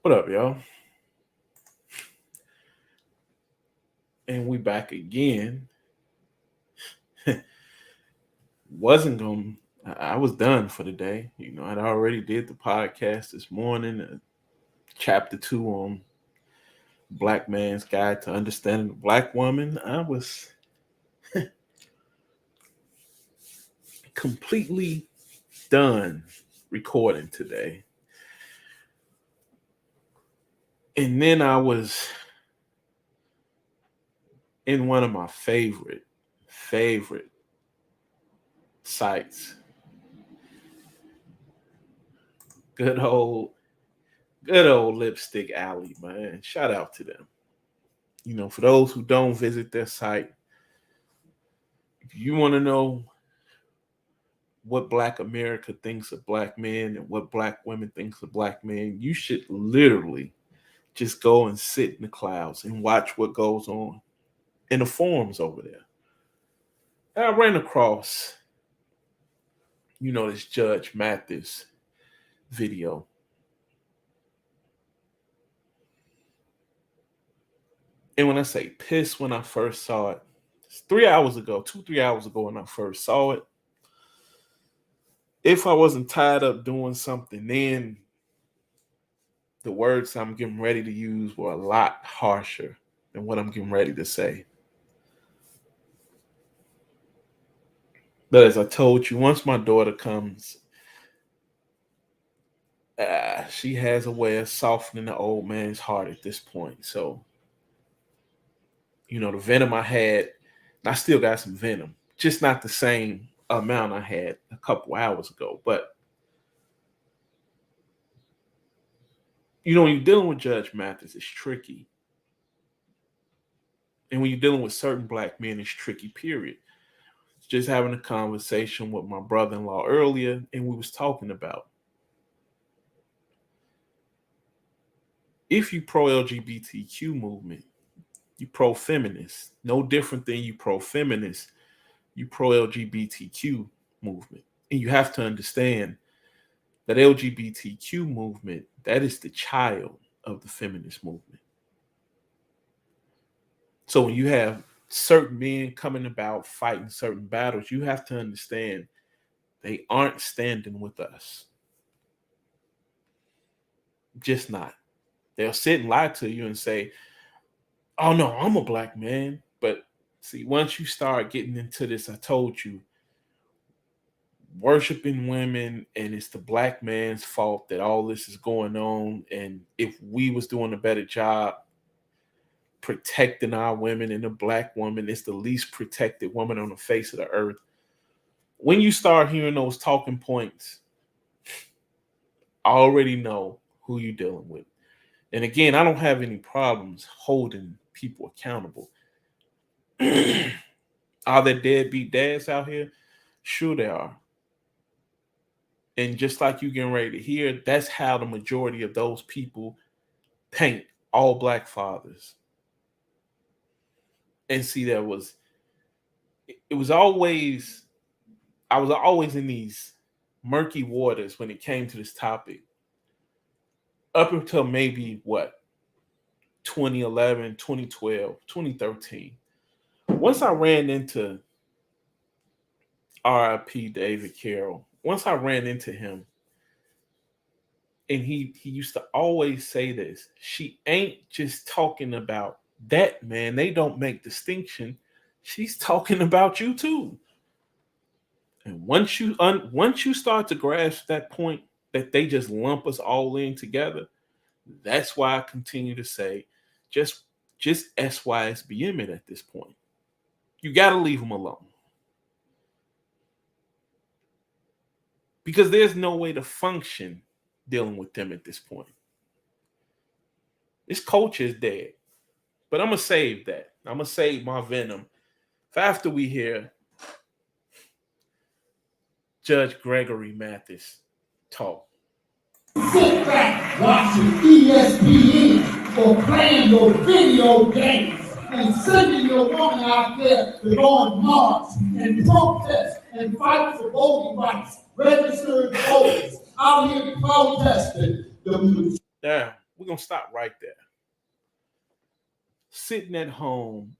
What up, y'all? And we back again. Wasn't going I was done for the day. I'd already did the podcast this morning, chapter 2 on Black Man's Guide to Understanding the Black Woman. I was completely done recording today. And then I was in one of my favorite sites. Good old Lipstick Alley, man. Shout out to them. For those who don't visit their site, if you want to know what Black America thinks of Black men and what Black women thinks of Black men, you should literally just go and sit in the clouds and watch what goes on in the forums over there. And I ran across, this Judge Mathis video. And when I say pissed when I first saw it, it's 3 hours ago, 3 hours ago when I first saw it. If I wasn't tied up doing something then, the words I'm getting ready to use were a lot harsher than what I'm getting ready to say. But as I told you, once my daughter comes, she has a way of softening the old man's heart at this point. So, the venom I had, I still got some venom, just not the same amount I had a couple hours ago. But, when you're dealing with Judge Mathis, it's tricky. And when you're dealing with certain Black men, it's tricky, period. Just having a conversation with my brother-in-law earlier, and we was talking about if you pro-LGBTQ movement, you pro-feminist, no different than you pro-feminist, you pro-LGBTQ movement. And you have to understand that LGBTQ movement, that is the child of the feminist movement. So when you have certain men coming about fighting certain battles, you have to understand they aren't standing with us. Just not. They'll sit and lie to you and say, oh no, I'm a Black man. But see, once you start getting into this, I told you, worshiping women and it's the Black man's fault that all this is going on. And if we was doing a better job protecting our women, and the Black woman is the least protected woman on the face of the earth. When you start hearing those talking points, I already know who you're dealing with. And again, I don't have any problems holding people accountable. Are there deadbeat dads out here? Sure there are. And just like you getting ready to hear, that's how the majority of those people paint all Black fathers. And see, I was always in these murky waters when it came to this topic. Up until maybe 2011, 2012, 2013. Once I ran into R.I.P. David Carroll, once I ran into him, and he used to always say this, she ain't just talking about that man. They don't make distinction. She's talking about you too. And once you start to grasp that point that they just lump us all in together, that's why I continue to say, just SYSBM it at this point. You got to leave them alone. Because there's no way to function dealing with them at this point. This culture is dead. But I'm going to save that. I'm going to save my venom for after we hear Judge Gregory Mathis talk. Sit back watching ESPN or playing your video games and sending your woman out there to go on march and protest and fight for voting rights, registered voters out here protesting. Yeah, We're going to stop right there. Sitting at home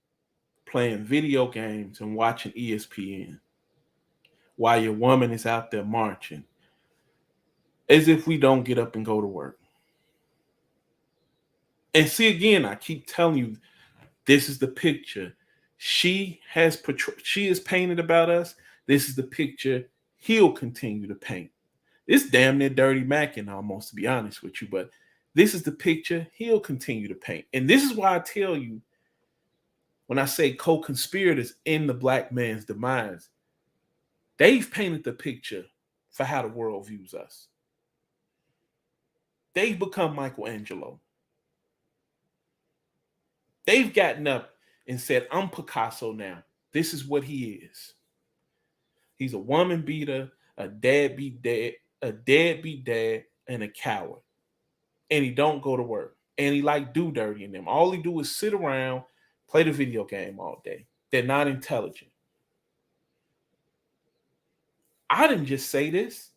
playing video games and watching ESPN while your woman is out there marching, as if we don't get up and go to work. And see, again, I keep telling you, this is the picture she has painted about us. This is the picture he'll continue to paint. It's damn near dirty macking almost, to be honest with you, but this is the picture he'll continue to paint. And this is why I tell you, when I say co-conspirators in the black man's demise, they've painted the picture for how the world views us. They've become Michelangelo. They've gotten up and said, I'm Picasso now. This is what he is. He's a woman beater, a deadbeat dad, and a coward. And he don't go to work. And he like do dirty in them. All he do is sit around, play the video game all day. They're not intelligent. I didn't just say this.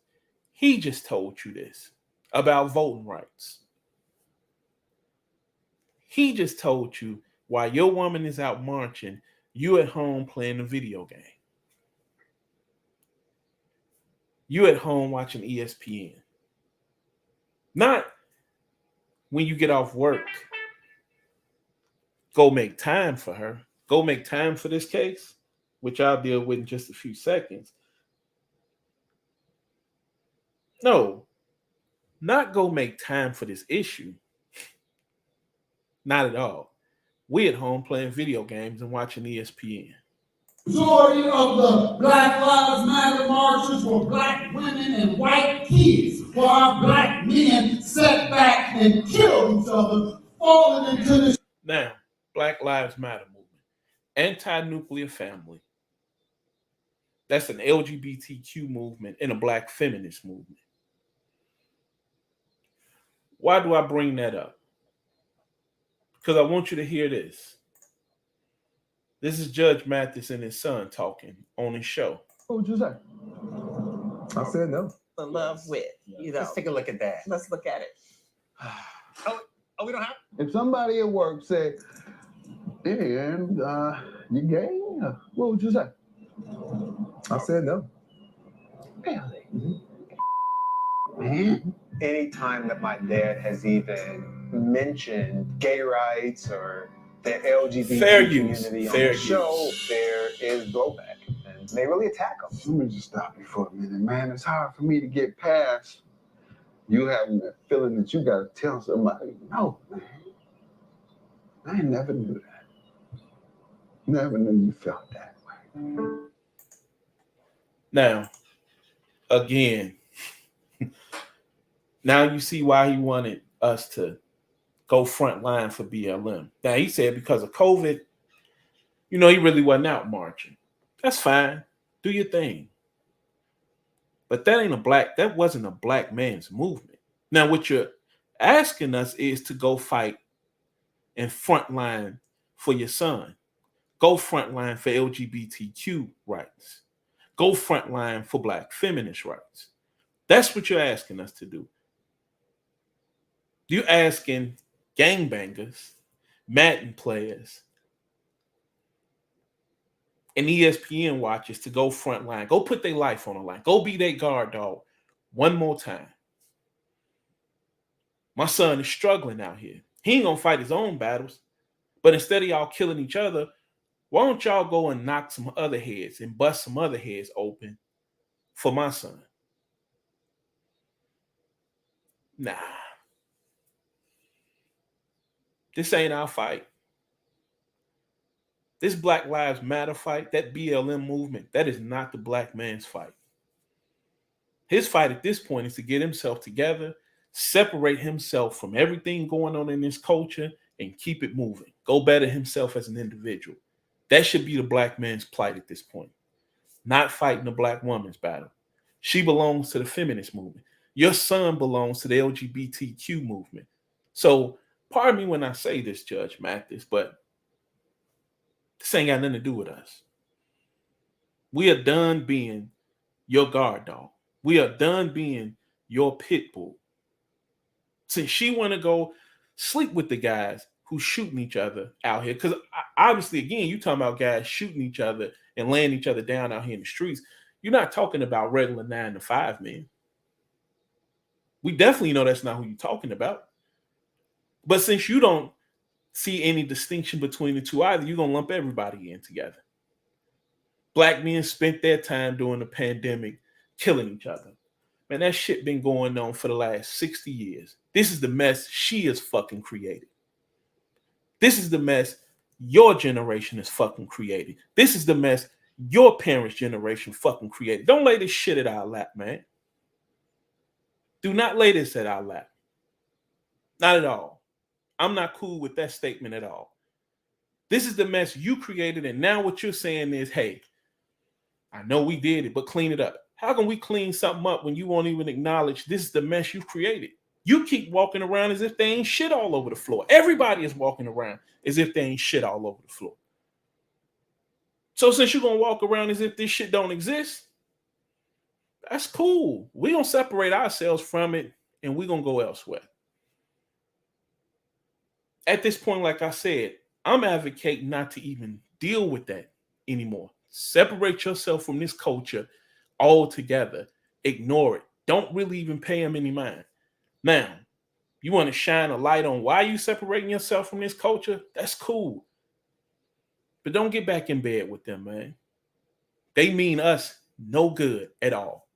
He just told you this about voting rights. He just told you while your woman is out marching, you at home playing a video game. You at home watching ESPN. Not when you get off work, go make time for her. Go make time for this case, which I'll deal with in just a few seconds. No, not go make time for this issue. Not at all. We at home playing video games and watching ESPN. Majority of the Black Lives Matter marches were black women and white kids, while our black men sat back and killed each other, falling into this. Now, Black Lives Matter movement, anti-nuclear family. That's an LGBTQ movement and a black feminist movement. Why do I bring that up? Because I want you to hear this. This is Judge Mathis and his son talking on his show. What would you say? I said no. In love with, you know. Let's take a look at that. Let's look at it. We don't have. If somebody at work said, "Hey, and you gay?" What would you say? I said no. Really? Man. Anytime that my dad has even mentioned gay rights or the LGBT Fair use. community Fair on the show, use. there is blowback. And they really attack them. Let me just stop you for a minute, man. It's hard for me to get past you having that feeling that you got to tell somebody, no, man. I never knew that. Never knew you felt that way. Now, again, now you see why he wanted us to go front line for BLM. Now, he said because of COVID, he really wasn't out marching. That's fine. Do your thing. But that wasn't a black man's movement. Now, what you're asking us is to go fight and front line for your son. Go front line for LGBTQ rights. Go front line for black feminist rights. That's what you're asking us to do. You're asking gangbangers, Madden players, and ESPN watchers to go front line. Go put their life on the line. Go be their guard dog one more time. My son is struggling out here. He ain't gonna fight his own battles. But instead of y'all killing each other, why don't y'all go and knock some other heads and bust some other heads open for my son? Nah. This ain't our fight. This Black Lives Matter fight, that BLM movement, that is not the black man's fight. His fight at this point is to get himself together, separate himself from everything going on in this culture, and keep it moving. Go better himself as an individual. That should be the black man's plight at this point. Not fighting the black woman's battle. She belongs to the feminist movement. Your son belongs to the LGBTQ movement. So, pardon me when I say this, Judge Mathis, but this ain't got nothing to do with us. We are done being your guard dog. We are done being your pit bull. Since she want to go sleep with the guys who shooting each other out here. Because obviously, again, you talking about guys shooting each other and laying each other down out here in the streets. You're not talking about regular 9 to 5 men. We definitely know that's not who you're talking about. But since you don't see any distinction between the two either, you're going to lump everybody in together. Black men spent their time during the pandemic killing each other. Man, that shit been going on for the last 60 years. This is the mess she has fucking created. This is the mess your generation has fucking created. This is the mess your parents' generation fucking created. Don't lay this shit at our lap, man. Do not lay this at our lap. Not at all. I'm not cool with that statement at all. This is the mess you created, and now what you're saying is, hey, I know we did it, but clean it up. How can we clean something up when you won't even acknowledge this is the mess you created? You keep walking around as if they ain't shit all over the floor. Everybody is walking around as if they ain't shit all over the floor. So since you're going to walk around as if this shit don't exist, that's cool. We're going to separate ourselves from it, and we're going to go elsewhere. At this point, like I said, I'm advocating not to even deal with that anymore. Separate yourself from this culture altogether. Ignore it. Don't really even pay them any mind. Now, you want to shine a light on why you separating yourself from this culture? That's cool. But don't get back in bed with them, man. They mean us no good at all.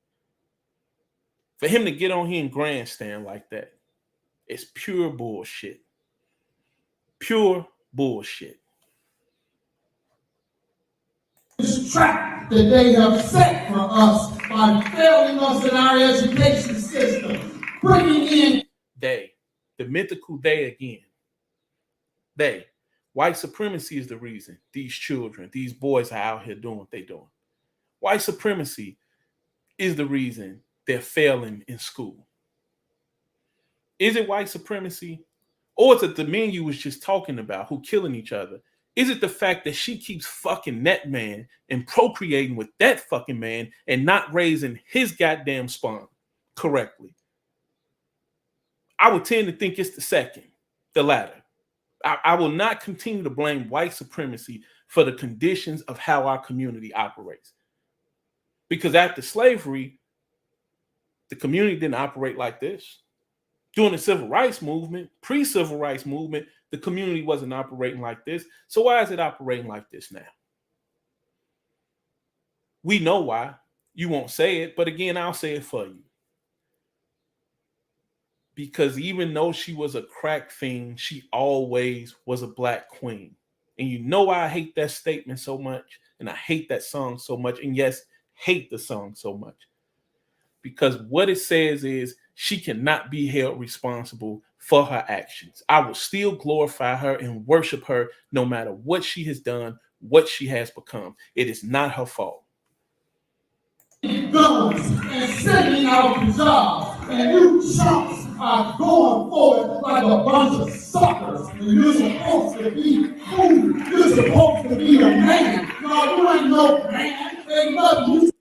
For him to get on here and grandstand like that, it's pure bullshit. Pure bullshit. This trap that they have set for us by failing us in our education system, bringing in they, the mythical they again. They, white supremacy is the reason these children, these boys are out here doing what they're doing. White supremacy is the reason they're failing in school. Is it white supremacy? Or is it the men you was just talking about who killing each other? Is it the fact that she keeps fucking that man and procreating with that fucking man and not raising his goddamn spawn correctly? I would tend to think it's the second, the latter. I will not continue to blame white supremacy for the conditions of how our community operates. Because after slavery, the community didn't operate like this. During the civil rights movement, pre-civil rights movement, the community wasn't operating like this. So why is it operating like this now? We know why. You won't say it, but again, I'll say it for you. Because even though she was a crack fiend, she always was a black queen. And you know why I hate that statement so much, and I hate that song so much, and yes, hate the song so much. Because what it says is she cannot be held responsible for her actions. I will still glorify her and worship her no matter what she has done, what she has become. It is not her fault. guns and sending out the jobs, and you chumps are going forward like a bunch of suckers. And you're supposed to be who? You're supposed to be a man. No, you ain't no man. Ain't nothing. You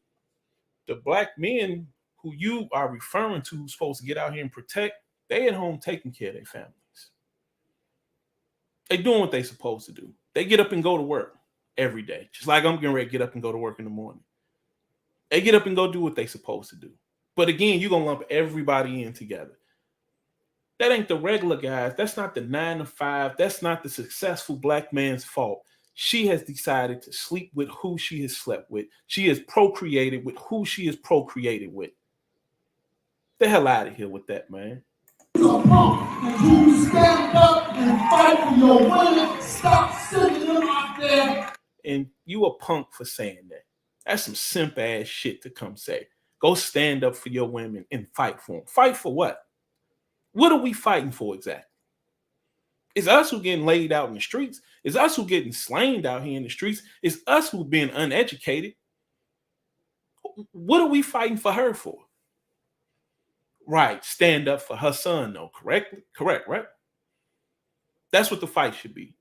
The black men who you are referring to who's supposed to get out here and protect, they at home taking care of their families. They doing what they supposed to do. They get up and go to work every day. Just like I'm getting ready to get up and go to work in the morning. They get up and go do what they supposed to do. But again, you're going to lump everybody in together. That ain't the regular guys. That's not the 9 to 5. That's not the successful black man's fault. She has decided to sleep with who she has slept with. She has procreated with who she has procreated with. The hell out of here with that, man. a punk. And you stand up and fight for your women. Stop sending them out there. And you a punk for saying that. That's some simp ass shit to come say. Go stand up for your women and fight for them. Fight for what? What are we fighting for exactly? It's us who getting laid out in the streets. It's us who getting slain out here in the streets. It's us who being uneducated. What are we fighting for her for? Right, stand up for her son, though. Correct, right? That's what the fight should be.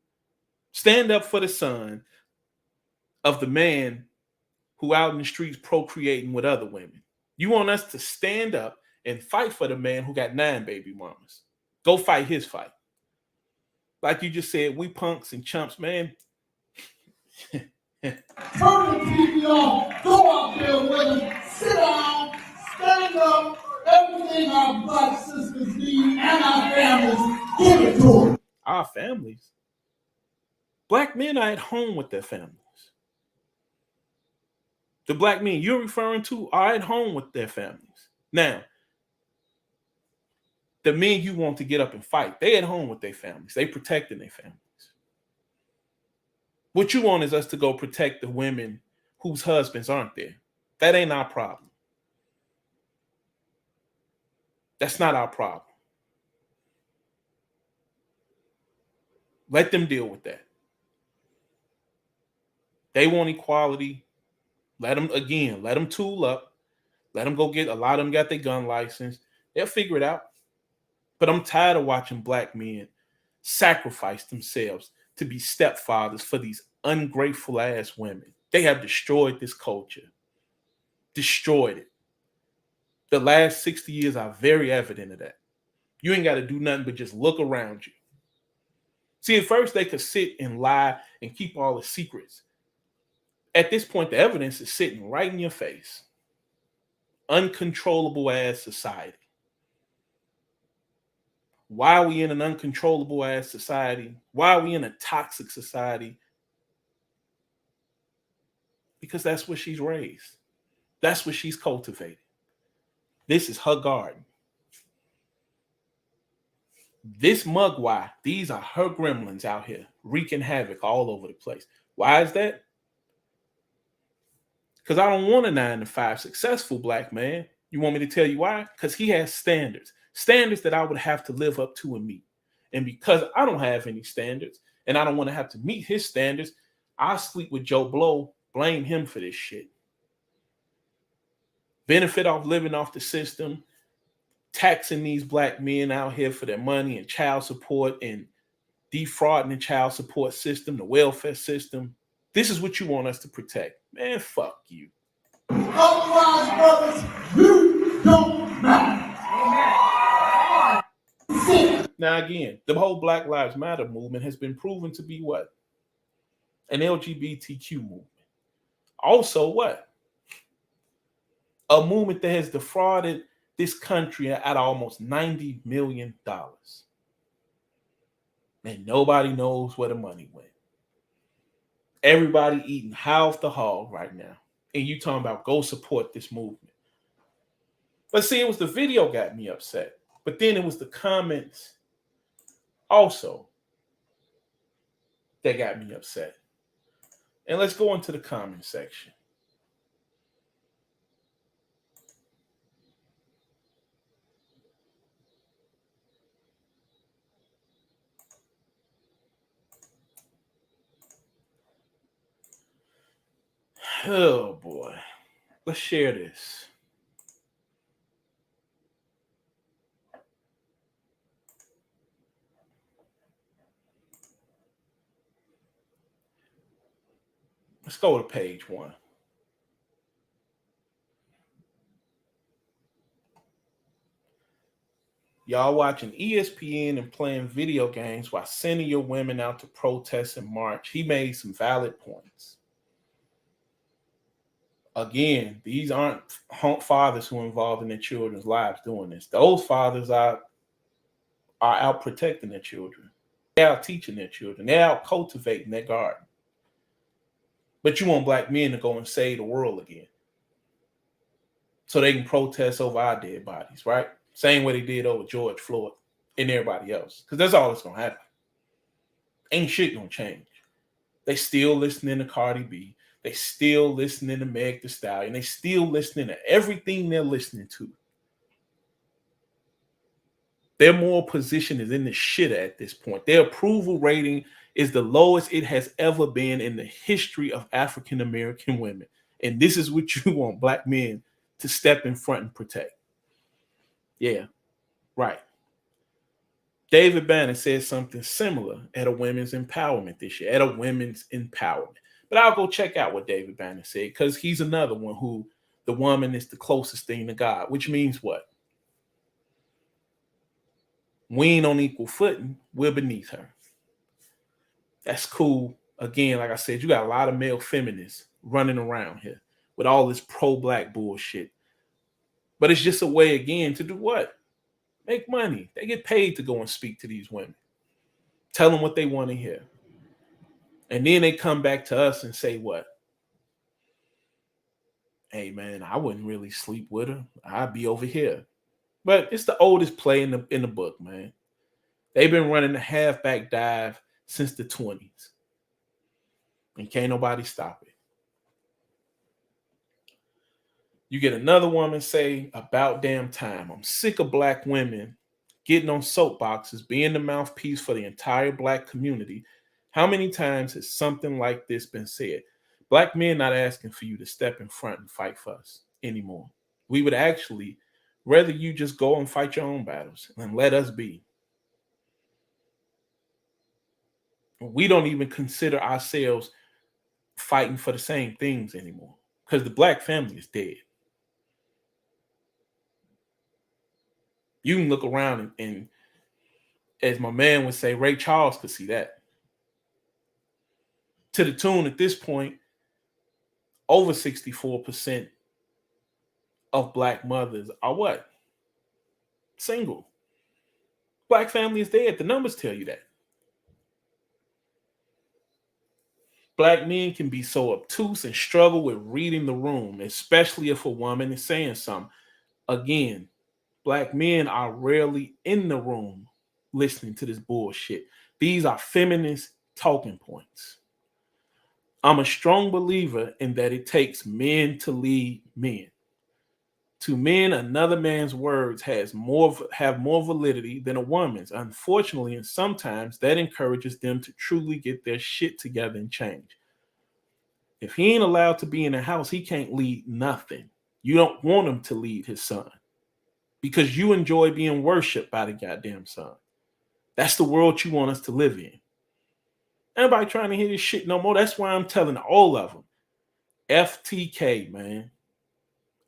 Stand up for the son of the man who out in the streets procreating with other women. You want us to stand up and fight for the man who got 9 baby mamas. Go fight his fight. like you just said, we punks and chumps, man. Turn the TV off, go out there with them, sit down, stand up, everything our black sisters need and our families, give it to them. Our families. Black men are at home with their families. The black men you're referring to are at home with their families. Now, the men you want to get up and fight, they at home with their families. They protecting their families. What you want is us to go protect the women whose husbands aren't there. That ain't our problem. That's not our problem. Let them deal with that. They want equality. Let them tool up. Let them go get, a lot of them got their gun license. They'll figure it out. But I'm tired of watching black men sacrifice themselves to be stepfathers for these ungrateful ass women. They have destroyed this culture. Destroyed it. The last 60 years are very evident of that. You ain't got to do nothing but just look around you. See, at first they could sit and lie and keep all the secrets. At this point, the evidence is sitting right in your face. Uncontrollable ass society. Why are we in an uncontrollable ass society? Why are we in a toxic society? Because that's where she's raised. That's what she's cultivated. This is her garden. This mugwai, these are her gremlins out here wreaking havoc all over the place. Why is that? Because I don't want a 9-to-5 successful black man. You want me to tell you why? Because he has standards. Standards that I would have to live up to and meet. And because I don't have any standards and I don't want to have to meet his standards, I sleep with Joe Blow, blame him for this shit. Benefit off living off the system, taxing these black men out here for their money and child support and defrauding the child support system, the welfare system. This is what you want us to protect. Man, fuck you. Otherwise, brothers, you don't matter. Now, again, the whole Black Lives Matter movement has been proven to be what? An LGBTQ movement. Also, what? A movement that has defrauded this country at almost $90 million. And nobody knows where the money went. Everybody eating half the hog right now. And you talking about go support this movement. But see, it was the video got me upset. But then it was the comments also that got me upset. And let's go into the comment section. Oh boy. Let's share this. Let's go to page 1. Y'all watching ESPN and playing video games while sending your women out to protest and march. He made some valid points. Again, these aren't fathers who are involved in their children's lives doing this. Those fathers are out protecting their children. They're out teaching their children. They're out cultivating their garden. But you want black men to go and save the world again so they can protest over our dead bodies, right? Same way they did over George Floyd and everybody else. Because that's all that's going to happen. Ain't shit going to change. They still listening to Cardi B. They still listening to Meg Thee Stallion. They still listening to everything they're listening to. Their moral position is in the shitter at this point. Their approval rating is the lowest it has ever been in the history of African American women. And this is what you want black men to step in front and protect. Yeah, right. David Banner said something similar at a women's empowerment this year, at a women's empowerment. But I'll go check out what David Banner said, because he's another one who the woman is the closest thing to God, which means what? We ain't on equal footing. We're beneath her. That's cool. Again, like I said, you got a lot of male feminists running around here with all this pro-black bullshit. But it's just a way, again, to do what? Make money. They get paid to go and speak to these women. Tell them what they want to hear. And then they come back to us and say what? Hey, man, I wouldn't really sleep with her. I'd be over here. But it's the oldest play in the book, man. They've been running the halfback dive since the 20s. And can't nobody stop it. You get another woman say, about damn time. I'm sick of black women getting on soapboxes, being the mouthpiece for the entire black community. How many times has something like this been said? Black men not asking for you to step in front and fight for us anymore. We would actually rather you just go and fight your own battles and let us be. We don't even consider ourselves fighting for the same things anymore because the black family is dead. You can look around and as my man would say, Ray Charles could see that. To the tune at this point, over 64% of black mothers are what? Single. Black family is dead. The numbers tell you that. Black men can be so obtuse and struggle with reading the room, especially if a woman is saying something. Again, black men are rarely in the room listening to this bullshit. These are feminist talking points. I'm a strong believer in that it takes men to lead men. To men, another man's words have more validity than a woman's. Unfortunately, and sometimes that encourages them to truly get their shit together and change. If he ain't allowed to be in the house, he can't lead nothing. You don't want him to lead his son because you enjoy being worshipped by the goddamn son. That's the world you want us to live in. Everybody trying to hear this shit no more. That's why I'm telling all of them. FTK, man.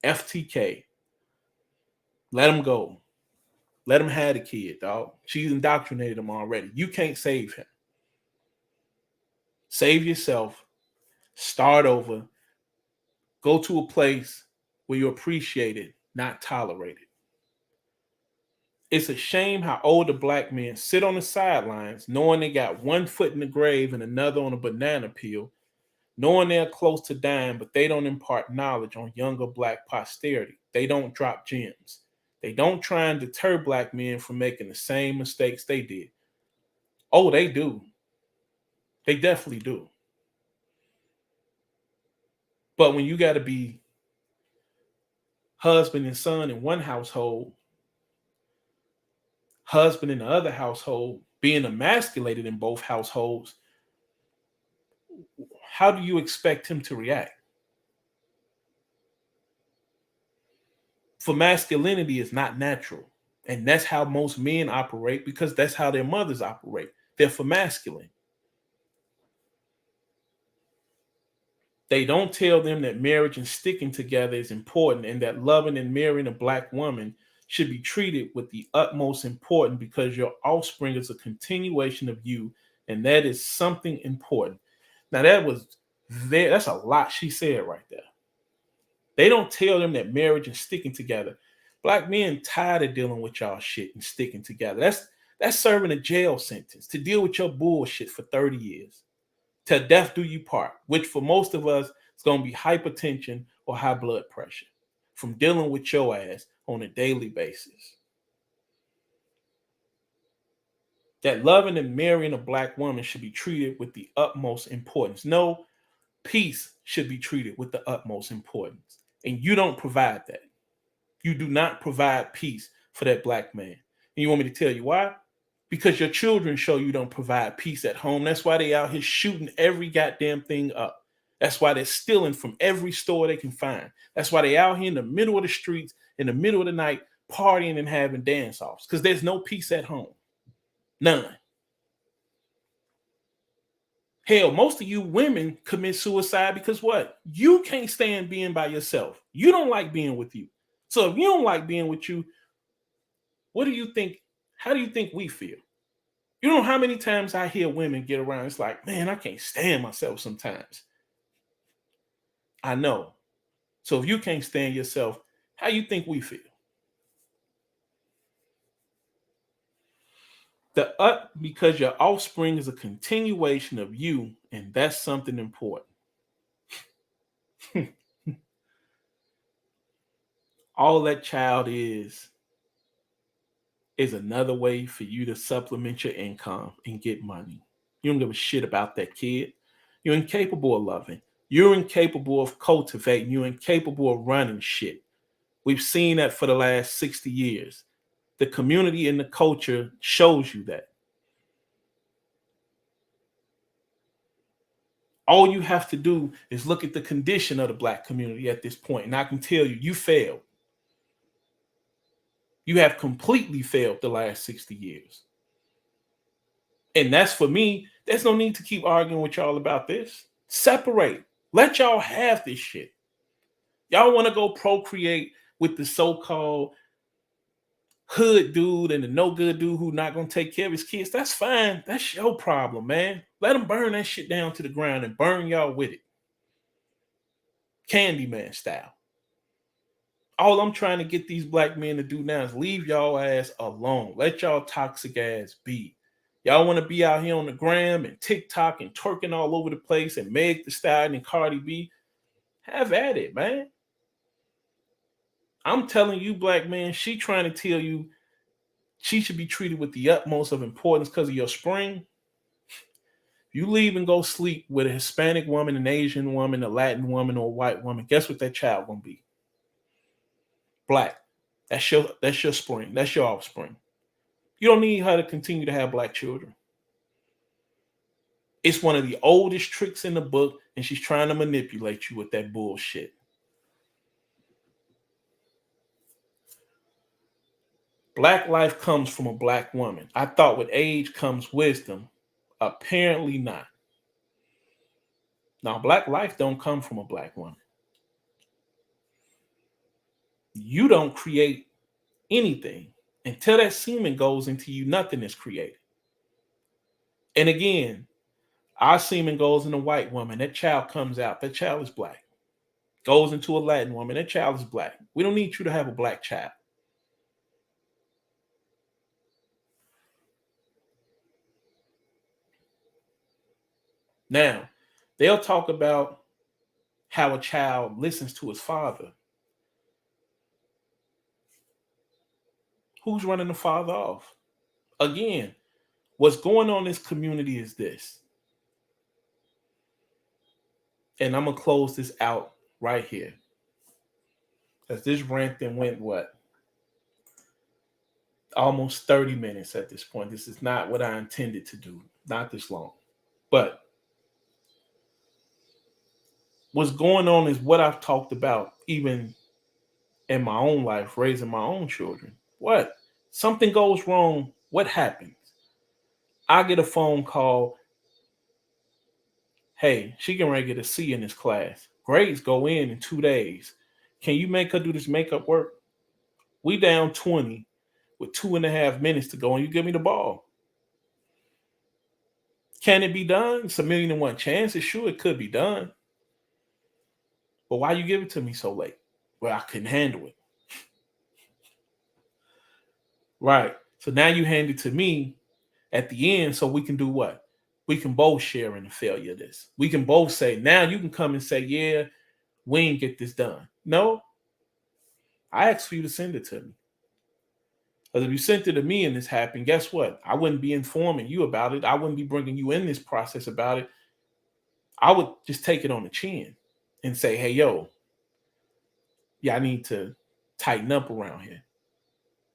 FTK. Let him go. Let him have the kid, dog. She's indoctrinated him already. You can't save him. Save yourself. Start over. Go to a place where you're appreciated, not tolerated. It's a shame how older black men sit on the sidelines knowing they got one foot in the grave and another on a banana peel, knowing they're close to dying, but they don't impart knowledge on younger black posterity. They don't drop gems. They don't try and deter black men from making the same mistakes they did. Oh, they do. They definitely do. But when you got to be husband and son in one household, husband in the other household, being emasculated in both households, how do you expect him to react? For masculinity is not natural. And that's how most men operate because that's how their mothers operate. They're for masculine. They don't tell them that marriage and sticking together is important and that loving and marrying a black woman should be treated with the utmost importance because your offspring is a continuation of you, and that is something important. Now that's a lot she said right there. They don't tell them that marriage and sticking together. Black men tired of dealing with y'all shit and sticking together. That's serving a jail sentence to deal with your bullshit for 30 years. Till death do you part, which for most of us is going to be hypertension or high blood pressure from dealing with your ass on a daily basis. That loving and marrying a black woman should be treated with the utmost importance. No, peace should be treated with the utmost importance. And you don't provide that. You do not provide peace for that black man. And you want me to tell you why? Because your children show you don't provide peace at home. That's why they out here shooting every goddamn thing up. That's why they're stealing from every store they can find. That's why they out here in the middle of the streets, in the middle of the night, partying and having dance-offs. Because there's no peace at home. None. Hell, most of you women commit suicide because what? You can't stand being by yourself. You don't like being with you. So if you don't like being with you, what do you think? How do you think we feel? You know how many times I hear women get around, it's like, man, I can't stand myself sometimes. I know. So if you can't stand yourself, how you think we feel? Because your offspring is a continuation of you, and that's something important. All that child is another way for you to supplement your income and get money. You don't give a shit about that kid. You're incapable of loving. You're incapable of cultivating. You're incapable of running shit. We've seen that for the last 60 years. The community and the culture shows you that. All you have to do is look at the condition of the black community at this point, and I can tell you, you failed. You have completely failed the last 60 years. And that's for me. There's no need to keep arguing with y'all about this. Separate. Let y'all have this shit. Y'all want to go procreate with the so-called hood dude and the no good dude who not gonna take care of his kids. That's fine. That's your problem, man. Let them burn that shit down to the ground and burn y'all with it. Candyman style. All I'm trying to get these black men to do now is leave y'all ass alone. Let y'all toxic ass be. Y'all want to be out here on the gram and TikTok and twerking all over the place and Meg Thee Stallion and Cardi B. Have at it, man. I'm telling you, black man, she trying to tell you she should be treated with the utmost of importance because of your spring. You leave and go sleep with a Hispanic woman, an Asian woman, a Latin woman, or a white woman. Guess what that child gonna be? Black. That's your spring. That's your offspring. You don't need her to continue to have black children. It's one of the oldest tricks in the book, and she's trying to manipulate you with that bullshit. Black life comes from a black woman. I thought with age comes wisdom. Apparently not. Now, black life don't come from a black woman. You don't create anything. Until that semen goes into you, nothing is created. And again, our semen goes in a white woman. That child comes out. That child is black. Goes into a Latin woman. That child is black. We don't need you to have a black child. Now, they'll talk about how a child listens to his father. Who's running the father off? Again, what's going on in this community is this. And I'm going to close this out right here. Because this rant then went what? Almost 30 minutes at this point. This is not what I intended to do. Not this long. But what's going on is what I've talked about even in my own life, raising my own children. What? Something goes wrong. What happens? I get a phone call. Hey, she can ready to get a C in this class. Grades go in 2 days. Can you make her do this makeup work? We down 20 with 2.5 minutes to go, and you give me the ball. Can it be done? It's 1,000,001 chances. Sure, it could be done. But why you give it to me so late? Well, I couldn't handle it. Right. So now you hand it to me at the end so we can do what? We can both share in the failure of this. We can both say, now you can come and say, yeah, we ain't get this done. No, I asked for you to send it to me. Because if you sent it to me and this happened, guess what? I wouldn't be informing you about it. I wouldn't be bringing you in this process about it. I would just take it on the chin and say, hey, yo, yeah, I need to tighten up around here.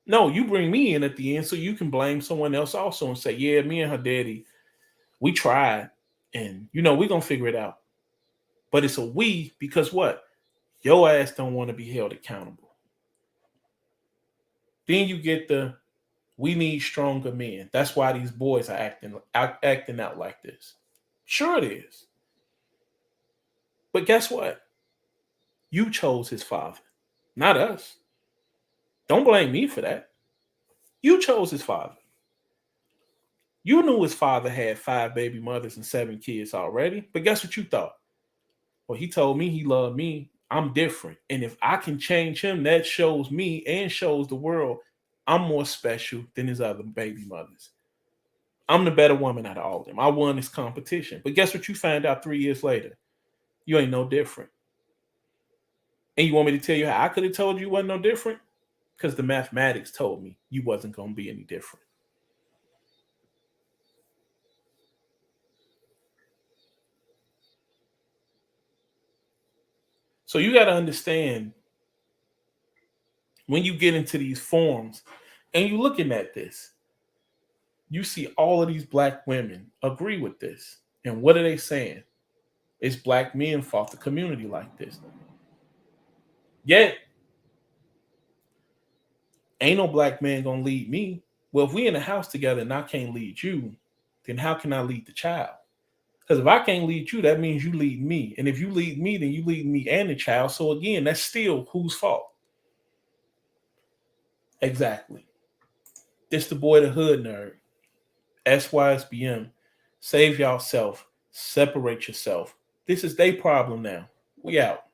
No, you bring me in at the end so you can blame someone else also and say, yeah, me and her daddy, we tried and, we're going to figure it out. But it's a we because what? Your ass don't want to be held accountable. Then you get we need stronger men. That's why these boys are acting out like this. Sure it is. But guess what? You chose his father, not us. Don't blame me for that. You chose his father. You knew his father had 5 baby mothers and 7 kids already, but guess what you thought? Well, he told me he loved me. I'm different. And if I can change him, that shows me and shows the world I'm more special than his other baby mothers. I'm the better woman out of all of them. I won this competition. But guess what you found out 3 years later? You ain't no different. And you want me to tell you how I could have told you wasn't no different? Because the mathematics told me you wasn't going to be any different. So you got to understand when you get into these forums and you're looking at this, you see all of these black women agree with this. And what are they saying? It's black men fought the community like this. Yet, ain't no black man gonna lead me. Well, if we in the house together and I can't lead you, then how can I lead the child? Because if I can't lead you, that means you lead me. And if you lead me, then you lead me and the child. So again, that's still whose fault? Exactly. This the boy, the hood nerd. SYSBM. Save yourself. Separate yourself. This is their problem now. We out.